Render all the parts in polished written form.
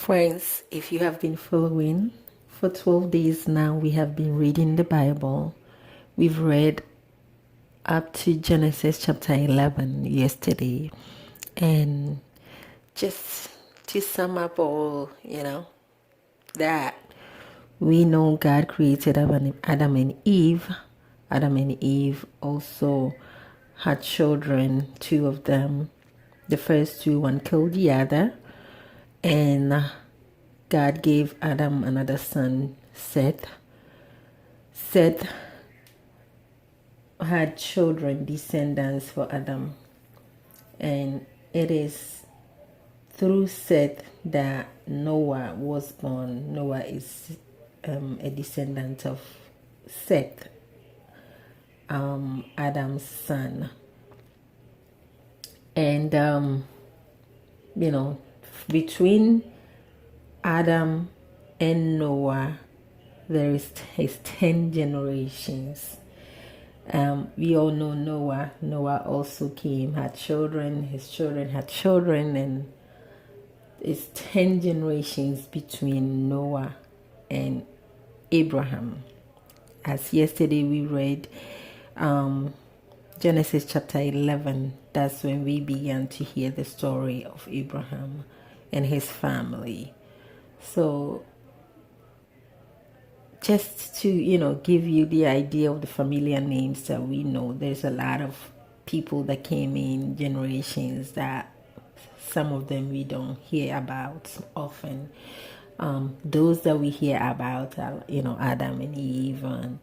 Friends, if you have been following, for 12 days now we have been reading the Bible. We've read up to Genesis chapter 11 yesterday. And just to sum up all, that we know God created Adam and Eve. Adam and Eve also had children, two of them. The first two, one killed the other. And God gave Adam another son, Seth. Seth had children, descendants for Adam. And it is through Seth that Noah was born. Noah is a descendant of Seth, Adam's son. And, between Adam and Noah, there is 10 generations. We all know Noah. Noah also had children. His children had children, and it's 10 generations between Noah and Abraham. As yesterday we read Genesis chapter 11, that's when we began to hear the story of Abraham and his family. So just to, give you the idea of the familiar names that we know, there's a lot of people that came in generations that some of them we don't hear about often. Those that we hear about are, Adam and Eve, and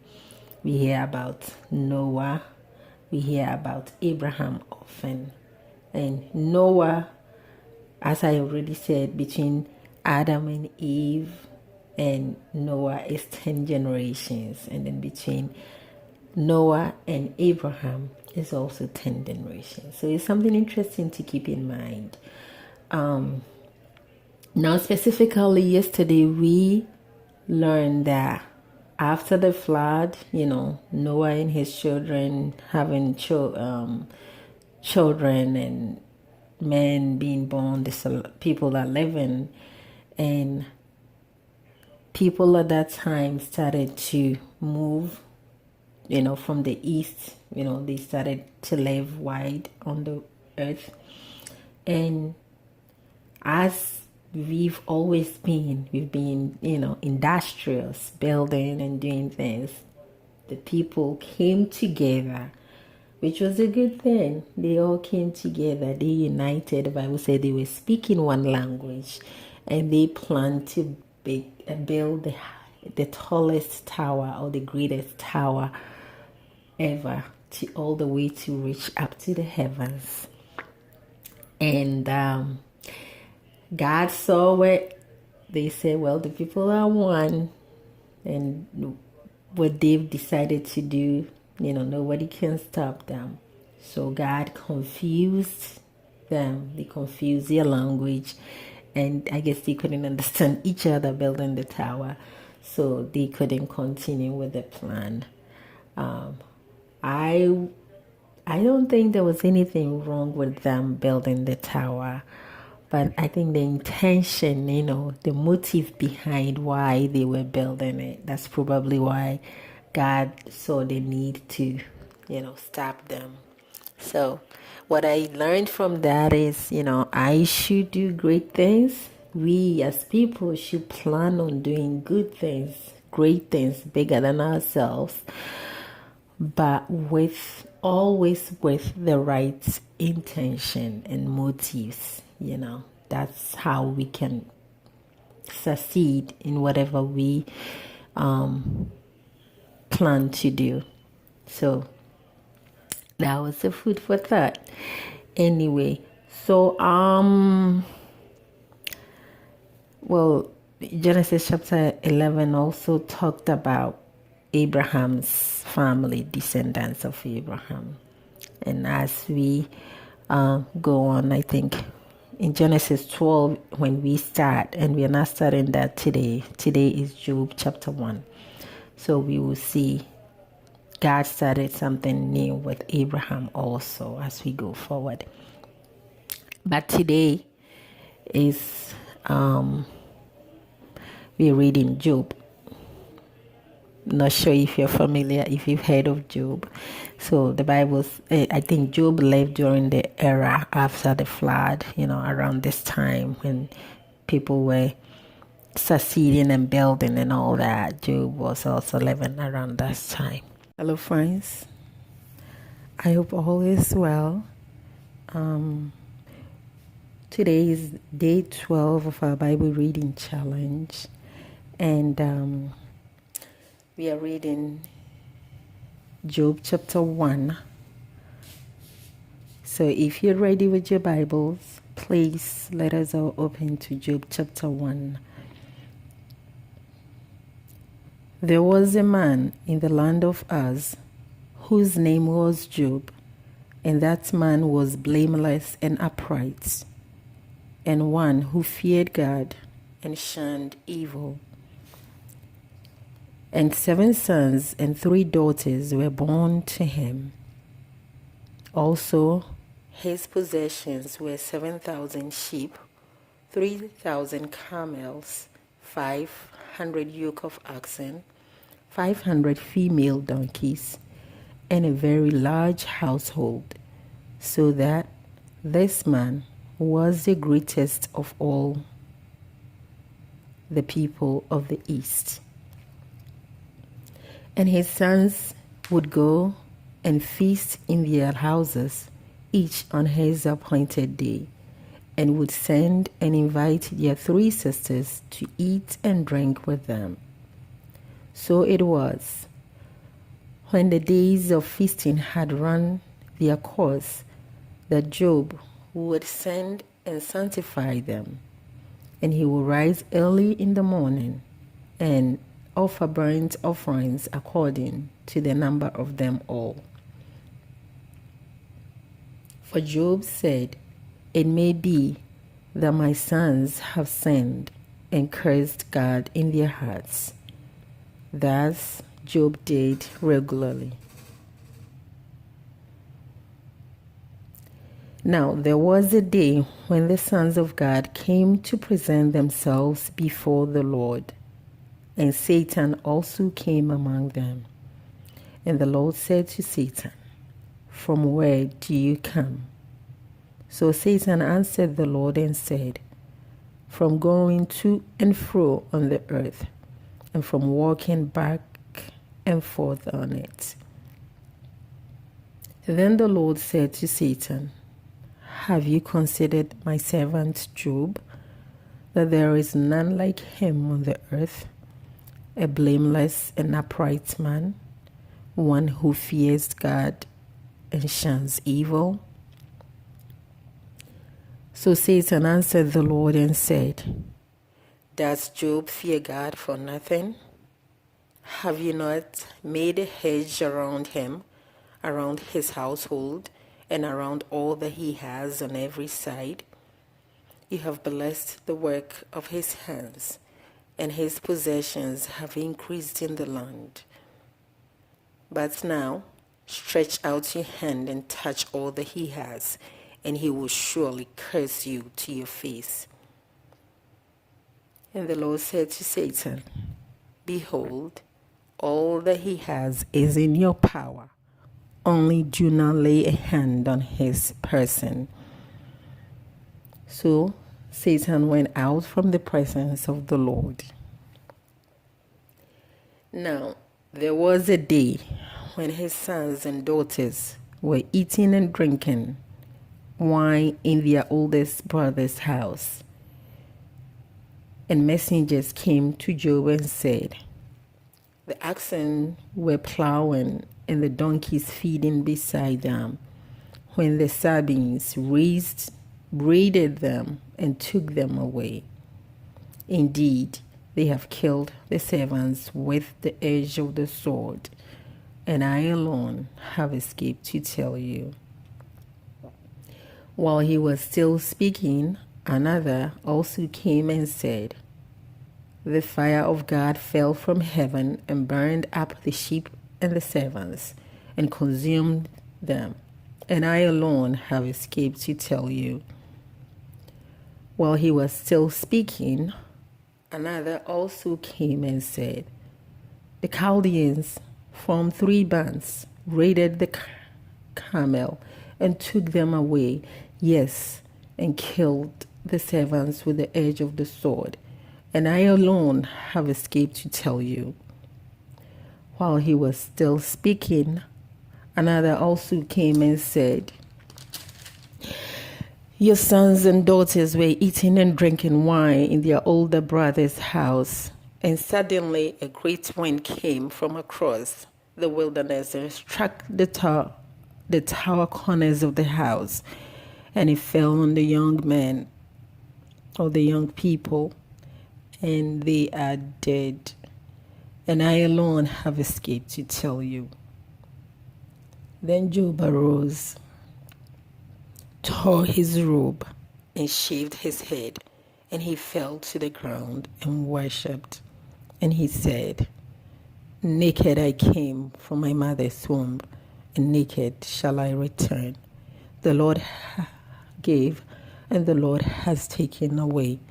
we hear about Noah, we hear about Abraham often. And Noah, as I already said, between Adam and Eve and Noah is 10 generations. And then between Noah and Abraham is also 10 generations. So it's something interesting to keep in mind. Now, specifically yesterday, we learned that after the flood, Noah and his children having children and men being born, people are living, and people at that time started to move, from the east. They started to live wide on the earth. And as we've been, industrious, building and doing things. The people came together, which was a good thing. They all came together. They united. The Bible said they were speaking one language, and they planned to build the tallest tower, or the greatest tower ever, all the way to reach up to the heavens. And God saw it. They said, well, the people are one, and what they've decided to do, nobody can stop them. So God confused them. They confused their language, and I guess they couldn't understand each other building the tower, so they couldn't continue with the plan. I don't think there was anything wrong with them building the tower. But I think the intention, the motive behind why they were building it, that's probably why God saw the need to, stop them. So what I learned from that is, I should do great things. We as people should plan on doing good things, great things, bigger than ourselves, but always with the right intention and motives. That's how we can succeed in whatever we plan to do. So that was the food for thought. Anyway, so Genesis chapter 11 also talked about Abraham's family, descendants of Abraham. And as we go on, I think in Genesis 12, when we start, and we are not starting that today. Today is Job chapter 1. So we will see God started something new with Abraham also as we go forward. But today is we're reading Job. Not sure if you're familiar, if you've heard of Job. So the Bible's, I think Job lived during the era after the flood, around this time when people were succeeding and building and all that. Job was also living around that time. Hello, friends. I hope all is well. Today is day 12 of our Bible reading challenge, and we are reading Job chapter 1. So if you're ready with your Bibles, please let us all open to Job chapter 1. There was a man in the land of Uz whose name was Job, and that man was blameless and upright, and one who feared God and shunned evil. And 7 sons and 3 daughters were born to him. Also, his possessions were 7,000 sheep, 3,000 camels, 500 yoke of oxen, 500 female donkeys, and a very large household, so that this man was the greatest of all the people of the East. And his sons would go and feast in their houses, each on his appointed day, and would send and invite their 3 sisters to eat and drink with them. So it was, when the days of feasting had run their course, that Job would send and sanctify them, and he would rise early in the morning and offer burnt offerings according to the number of them all. For Job said, "It may be that my sons have sinned and cursed God in their hearts." Thus Job did regularly. Now there was a day when the sons of God came to present themselves before the Lord, and Satan also came among them. And the Lord said to Satan, "From where do you come?" So Satan answered the Lord and said, "From going to and fro on the earth, and from walking back and forth on it." Then the Lord said to Satan, "Have you considered my servant Job, that there is none like him on the earth, a blameless and upright man, one who fears God and shuns evil?" So Satan answered the Lord and said, "Does Job fear God for nothing? Have you not made a hedge around him, around his household, and around all that he has on every side? You have blessed the work of his hands, and his possessions have increased in the land. But now stretch out your hand and touch all that he has, and he will surely curse you to your face." And the Lord said to Satan, "Behold, all that he has is in your power. Only do not lay a hand on his person." So Satan went out from the presence of the Lord. Now there was a day when his sons and daughters were eating and drinking wine in their oldest brother's house. And messengers came to Job and said, "The oxen were plowing and the donkeys feeding beside them, when the Sabines raided them and took them away. Indeed, they have killed the servants with the edge of the sword, and I alone have escaped to tell you." While he was still speaking, another also came and said, "The fire of God fell from heaven and burned up the sheep and the servants and consumed them, and I alone have escaped to tell you." While he was still speaking, Another also came and said, the Chaldeans formed 3 bands, raided the camel, and took them away, yes, and killed the servants with the edge of the sword. And I alone have escaped to tell you. While he was still speaking, another also came and said, your sons and daughters were eating and drinking wine in their older brother's house. And suddenly a great wind came from across the wilderness and struck the tower corners of the house. And it fell on the young men, or the young people, and they are dead. And I alone have escaped to tell you. Then Job arose, tore his robe, and shaved his head, and he fell to the ground and worshipped. And he said, naked I came from my mother's womb, and naked shall I return. The Lord gave, and the Lord has taken away.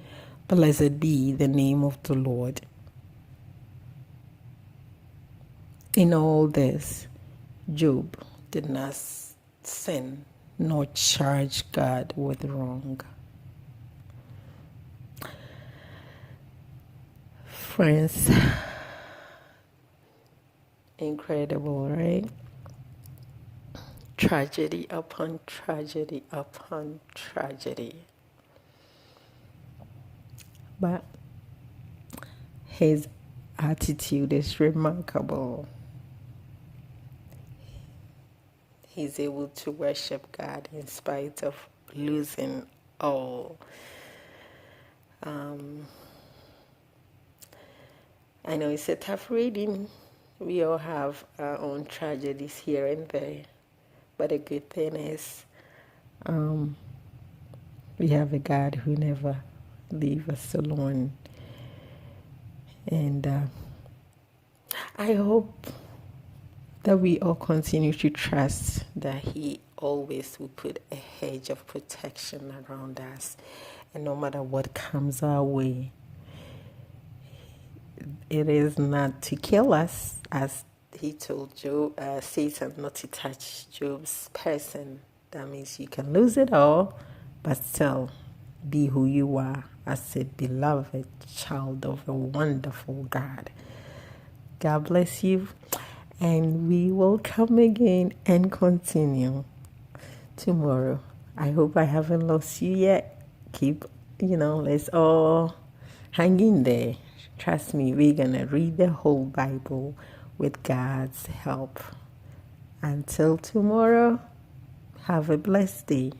Blessed be the name of the Lord. In all this, Job did not sin nor charge God with wrong. Friends, incredible, right? Tragedy upon tragedy upon tragedy. But his attitude is remarkable. He's able to worship God in spite of losing all. I know it's a tough reading. We all have our own tragedies here and there. But the good thing is, we have a God who never leaves us alone. And I hope that we all continue to trust that He always will put a hedge of protection around us. And no matter what comes our way, it is not to kill us, as he told Job, Satan not to touch Job's person. That means you can lose it all, but still be who you are as a beloved child of a wonderful God. God bless you, and we will come again and continue tomorrow. I hope I haven't lost you yet. Keep, let's all hang in there. Trust me, we're going to read the whole Bible with God's help. Until tomorrow, have a blessed day.